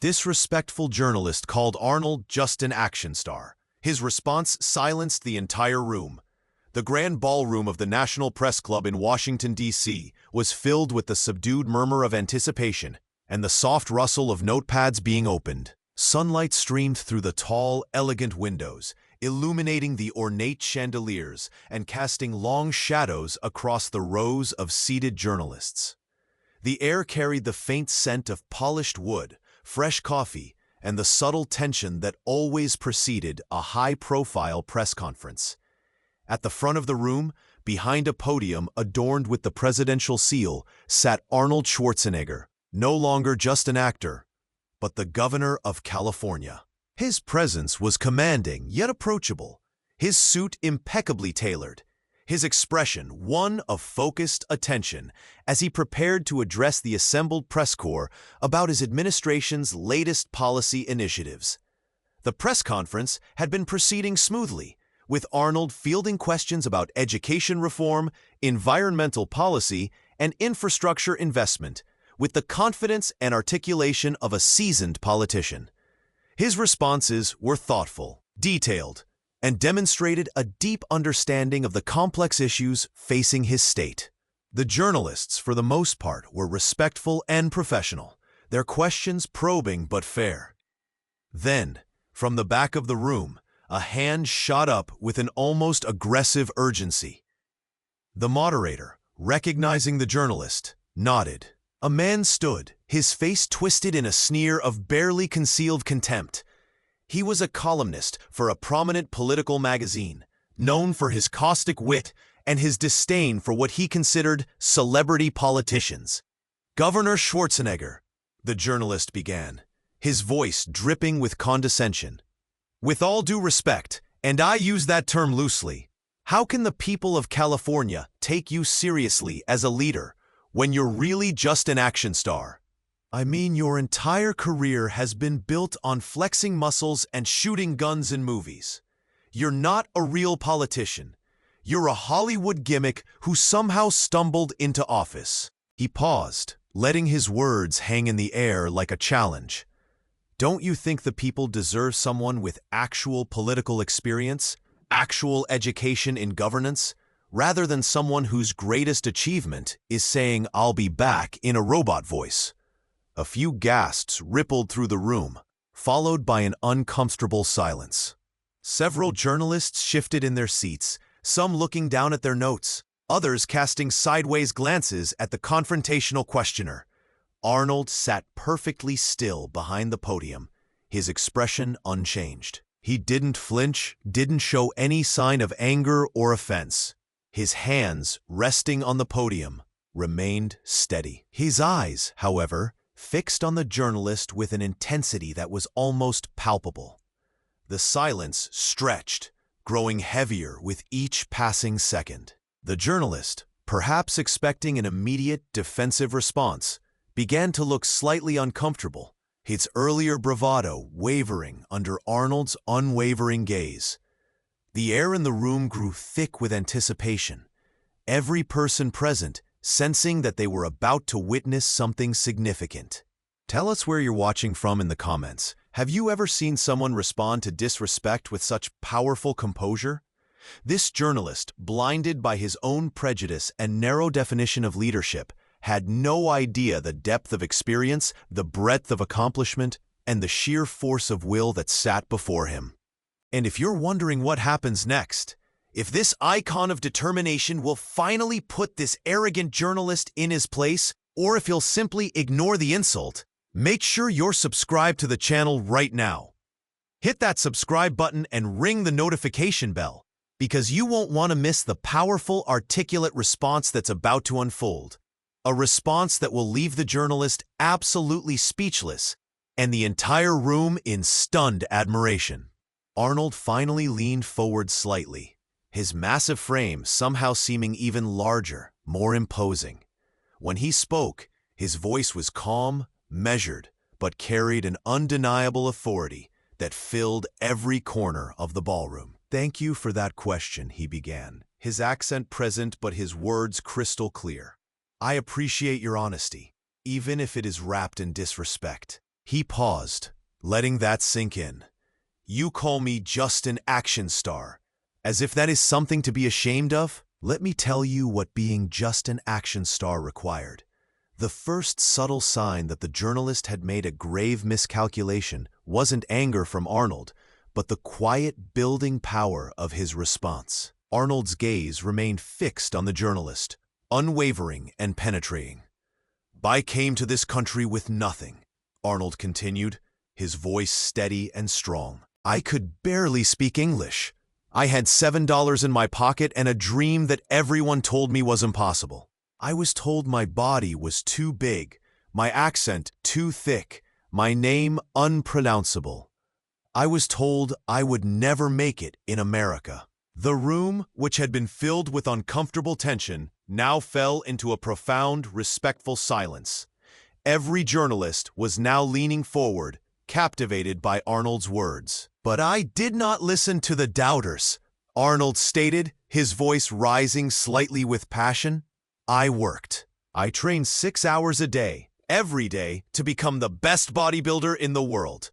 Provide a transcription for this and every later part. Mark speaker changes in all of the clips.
Speaker 1: Disrespectful journalist called Arnold just an action star. His response silenced the entire room. The grand ballroom of the National Press Club in Washington, D.C. was filled with the subdued murmur of anticipation and the soft rustle of notepads being opened. Sunlight streamed through the tall, elegant windows, illuminating the ornate chandeliers and casting long shadows across the rows of seated journalists. The air carried the faint scent of polished wood, fresh coffee, and the subtle tension that always preceded a high-profile press conference. At the front of the room, behind a podium adorned with the presidential seal, sat Arnold Schwarzenegger, no longer just an actor, but the governor of California. His presence was commanding yet approachable, his suit impeccably tailored, his expression one of focused attention as he prepared to address the assembled press corps about his administration's latest policy initiatives. The press conference had been proceeding smoothly, with Arnold fielding questions about education reform, environmental policy, and infrastructure investment, with the confidence and articulation of a seasoned politician. His responses were thoughtful, detailed, and demonstrated a deep understanding of the complex issues facing his state. The journalists, for the most part, were respectful and professional, their questions probing but fair. Then, from the back of the room, a hand shot up with an almost aggressive urgency. The moderator, recognizing the journalist, nodded. A man stood, his face twisted in a sneer of barely concealed contempt. He was a columnist for a prominent political magazine, known for his caustic wit and his disdain for what he considered celebrity politicians. "Governor Schwarzenegger," the journalist began, his voice dripping with condescension. "With all due respect, and I use that term loosely, how can the people of California take you seriously as a leader when you're really just an action star? I mean, your entire career has been built on flexing muscles and shooting guns in movies. You're not a real politician. You're a Hollywood gimmick who somehow stumbled into office." He paused, letting his words hang in the air like a challenge. "Don't you think the people deserve someone with actual political experience, actual education in governance, rather than someone whose greatest achievement is saying 'I'll be back' in a robot voice?" A few gasps rippled through the room, followed by an uncomfortable silence. Several journalists shifted in their seats, some looking down at their notes, others casting sideways glances at the confrontational questioner. Arnold sat perfectly still behind the podium, his expression unchanged. He didn't flinch, didn't show any sign of anger or offense. His hands, resting on the podium, remained steady. His eyes, however, fixed on the journalist with an intensity that was almost palpable. The silence stretched, growing heavier with each passing second. The journalist, perhaps expecting an immediate defensive response, began to look slightly uncomfortable, his earlier bravado wavering under Arnold's unwavering gaze. The air in the room grew thick with anticipation, every person present sensing that they were about to witness something significant. Tell us where you're watching from in the comments. Have you ever seen someone respond to disrespect with such powerful composure? This journalist, blinded by his own prejudice and narrow definition of leadership, had no idea the depth of experience, the breadth of accomplishment, and the sheer force of will that sat before him. And if you're wondering what happens next, if this icon of determination will finally put this arrogant journalist in his place, or if he'll simply ignore the insult, make sure you're subscribed to the channel right now. Hit that subscribe button and ring the notification bell, because you won't want to miss the powerful, articulate response that's about to unfold. A response that will leave the journalist absolutely speechless and the entire room in stunned admiration. Arnold finally leaned forward slightly, his massive frame somehow seeming even larger, more imposing. When he spoke, his voice was calm, measured, but carried an undeniable authority that filled every corner of the ballroom. "Thank you for that question," he began, his accent present but his words crystal clear. "I appreciate your honesty, even if it is wrapped in disrespect." He paused, letting that sink in. You call me just an action star, as if that is something to be ashamed of? Let me tell you what being just an action star required. The first subtle sign that the journalist had made a grave miscalculation wasn't anger from Arnold, but the quiet building power of his response. Arnold's gaze remained fixed on the journalist, unwavering and penetrating. I came to this country with nothing, Arnold continued, his voice steady and strong. I could barely speak English. I had $7 in my pocket and a dream that everyone told me was impossible. I was told my body was too big, my accent too thick, my name unpronounceable. I was told I would never make it in America. The room, which had been filled with uncomfortable tension, now fell into a profound, respectful silence. Every journalist was now leaning forward, captivated by Arnold's words. But I did not listen to the doubters, Arnold stated, his voice rising slightly with passion. I worked. I trained 6 hours a day, every day, to become the best bodybuilder in the world.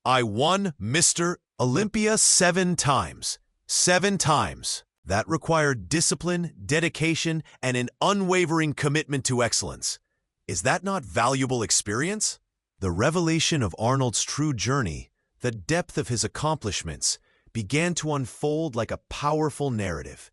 Speaker 1: I won Mr. Olympia 7 times. 7 times. That required discipline, dedication, and an unwavering commitment to excellence. Is that not valuable experience? The revelation of Arnold's true journey, the depth of his accomplishments, began to unfold like a powerful narrative.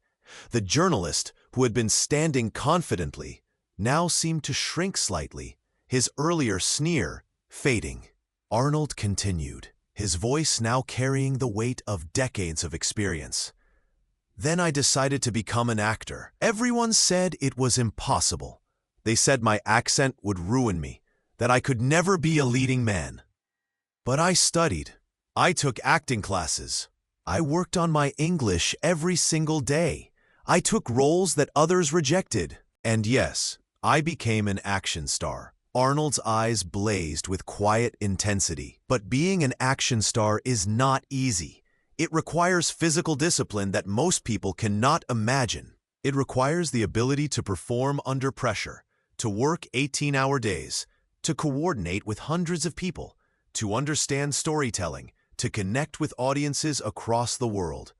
Speaker 1: The journalist, who had been standing confidently, now seemed to shrink slightly, his earlier sneer fading. Arnold continued, his voice now carrying the weight of decades of experience. Then I decided to become an actor. Everyone said it was impossible. They said my accent would ruin me, that I could never be a leading man. But I studied. I took acting classes. I worked on my English every single day. I took roles that others rejected. And yes, I became an action star. Arnold's eyes blazed with quiet intensity. But being an action star is not easy. It requires physical discipline that most people cannot imagine. It requires the ability to perform under pressure, to work 18-hour days, to coordinate with hundreds of people, to understand storytelling, to connect with audiences across the world.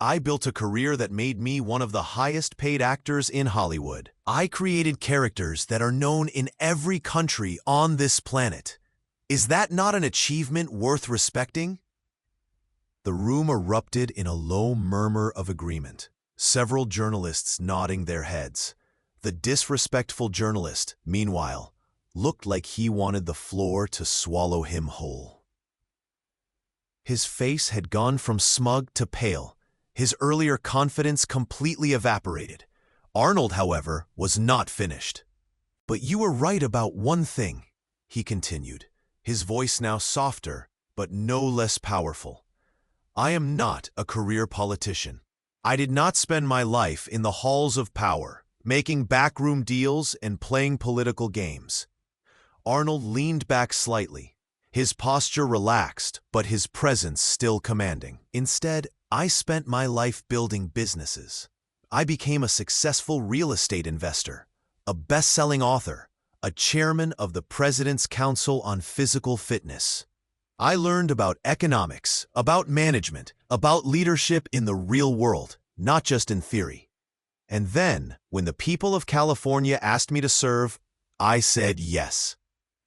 Speaker 1: I built a career that made me one of the highest-paid actors in Hollywood. I created characters that are known in every country on this planet. Is that not an achievement worth respecting? The room erupted in a low murmur of agreement, several journalists nodding their heads. The disrespectful journalist, meanwhile, looked like he wanted the floor to swallow him whole. His face had gone from smug to pale. His earlier confidence completely evaporated. Arnold, however, was not finished. But you were right about one thing, he continued, his voice now softer, but no less powerful. I am not a career politician. I did not spend my life in the halls of power, making backroom deals and playing political games. Arnold leaned back slightly, his posture relaxed, but his presence still commanding. Instead, I spent my life building businesses. I became a successful real estate investor, a best-selling author, a chairman of the President's Council on Physical Fitness. I learned about economics, about management, about leadership in the real world, not just in theory. And then, when the people of California asked me to serve, I said yes.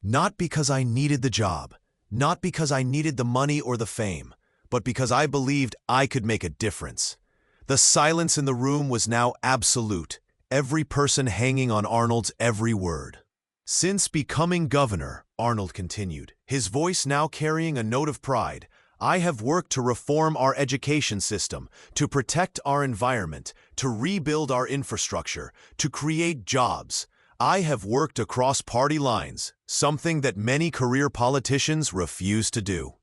Speaker 1: Not because I needed the job, not because I needed the money or the fame, but because I believed I could make a difference. The silence in the room was now absolute, every person hanging on Arnold's every word. Since becoming governor, Arnold continued, his voice now carrying a note of pride, I have worked to reform our education system, to protect our environment, to rebuild our infrastructure, to create jobs. I have worked across party lines, something that many career politicians refuse to do.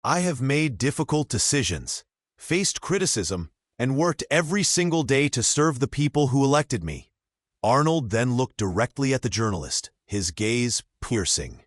Speaker 1: I have made difficult decisions, faced criticism, and worked every single day to serve the people who elected me. Arnold then looked directly at the journalist, his gaze piercing.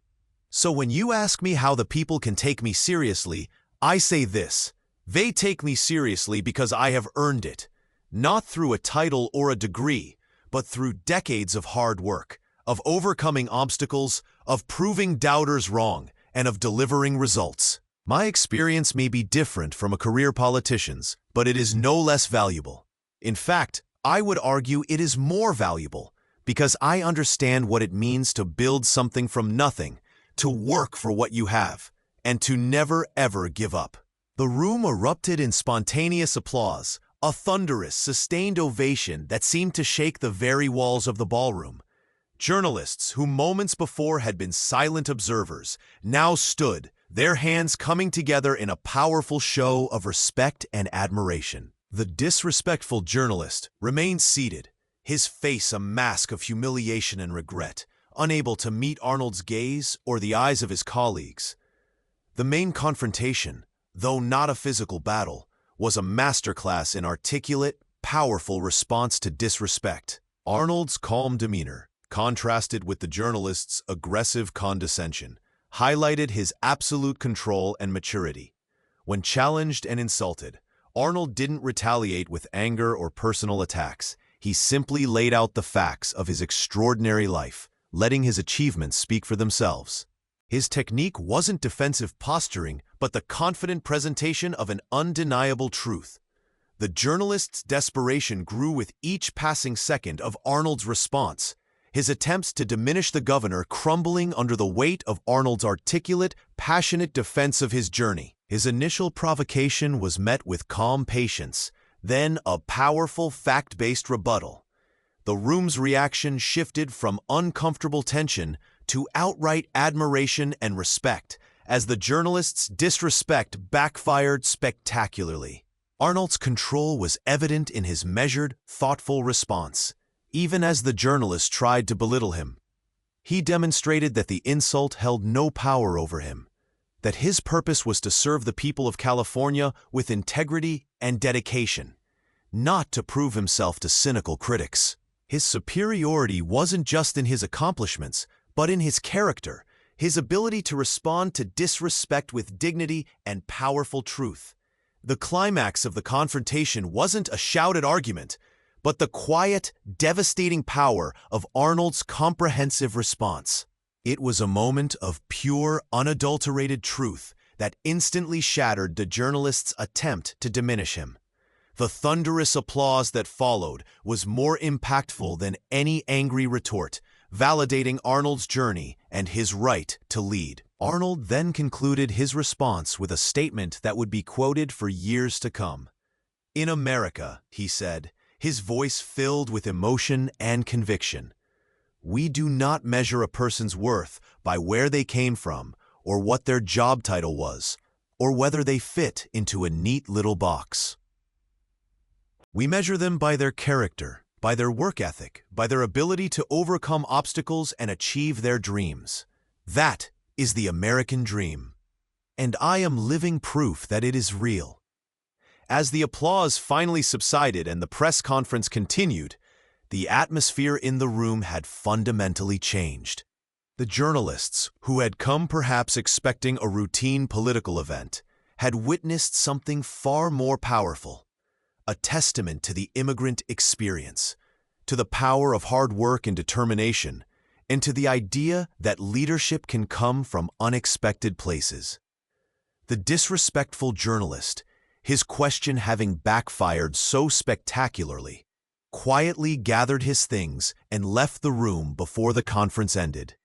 Speaker 1: So when you ask me how the people can take me seriously, I say this: they take me seriously because I have earned it, not through a title or a degree, but through decades of hard work, of overcoming obstacles, of proving doubters wrong, and of delivering results. My experience may be different from a career politician's, but it is no less valuable. In fact, I would argue it is more valuable because I understand what it means to build something from nothing, to work for what you have, and to never ever give up. The room erupted in spontaneous applause, a thunderous, sustained ovation that seemed to shake the very walls of the ballroom. Journalists who moments before had been silent observers now stood, their hands coming together in a powerful show of respect and admiration. The disrespectful journalist remained seated, his face a mask of humiliation and regret, unable to meet Arnold's gaze or the eyes of his colleagues. The main confrontation, though not a physical battle, was a masterclass in articulate, powerful response to disrespect. Arnold's calm demeanor, contrasted with the journalist's aggressive condescension, highlighted his absolute control and maturity. When challenged and insulted, Arnold didn't retaliate with anger or personal attacks. He simply laid out the facts of his extraordinary life, letting his achievements speak for themselves. His technique wasn't defensive posturing, but the confident presentation of an undeniable truth. The journalist's desperation grew with each passing second of Arnold's response, his attempts to diminish the governor crumbling under the weight of Arnold's articulate, passionate defense of his journey. His initial provocation was met with calm patience, then a powerful, fact-based rebuttal. The room's reaction shifted from uncomfortable tension to outright admiration and respect, as the journalist's disrespect backfired spectacularly. Arnold's control was evident in his measured, thoughtful response, even as the journalist tried to belittle him. He demonstrated that the insult held no power over him, that his purpose was to serve the people of California with integrity and dedication, not to prove himself to cynical critics. His superiority wasn't just in his accomplishments, but in his character, his ability to respond to disrespect with dignity and powerful truth. The climax of the confrontation wasn't a shouted argument, but the quiet, devastating power of Arnold's comprehensive response. It was a moment of pure, unadulterated truth that instantly shattered the journalist's attempt to diminish him. The thunderous applause that followed was more impactful than any angry retort, validating Arnold's journey and his right to lead. Arnold then concluded his response with a statement that would be quoted for years to come. "In America," he said, his voice filled with emotion and conviction, "we do not measure a person's worth by where they came from, or what their job title was, or whether they fit into a neat little box. We measure them by their character, by their work ethic, by their ability to overcome obstacles and achieve their dreams. That is the American dream. And I am living proof that it is real." As the applause finally subsided and the press conference continued, the atmosphere in the room had fundamentally changed. The journalists, who had come perhaps expecting a routine political event, had witnessed something far more powerful, a testament to the immigrant experience, to the power of hard work and determination, and to the idea that leadership can come from unexpected places. The disrespectful journalist, his question having backfired so spectacularly, quietly gathered his things and left the room before the conference ended,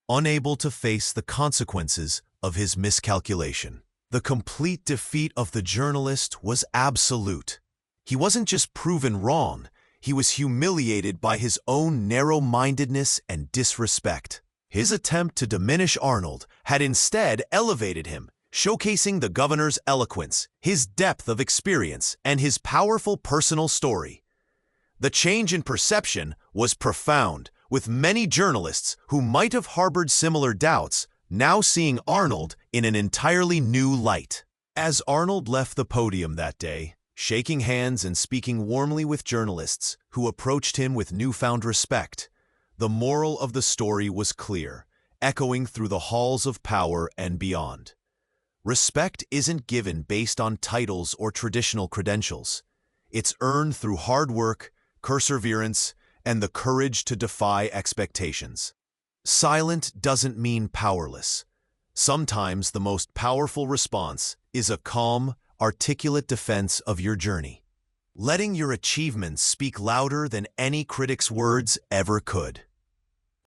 Speaker 1: unable to face the consequences of his miscalculation. The complete defeat of the journalist was absolute. He wasn't just proven wrong, he was humiliated by his own narrow-mindedness and disrespect. His attempt to diminish Arnold had instead elevated him, showcasing the governor's eloquence, his depth of experience, and his powerful personal story. The change in perception was profound, with many journalists who might have harbored similar doubts now seeing Arnold in an entirely new light. As Arnold left the podium that day, shaking hands and speaking warmly with journalists who approached him with newfound respect, the moral of the story was clear, echoing through the halls of power and beyond. Respect isn't given based on titles or traditional credentials. It's earned through hard work, perseverance, and the courage to defy expectations. Silent doesn't mean powerless. Sometimes the most powerful response is a calm, articulate defense of your journey, letting your achievements speak louder than any critic's words ever could.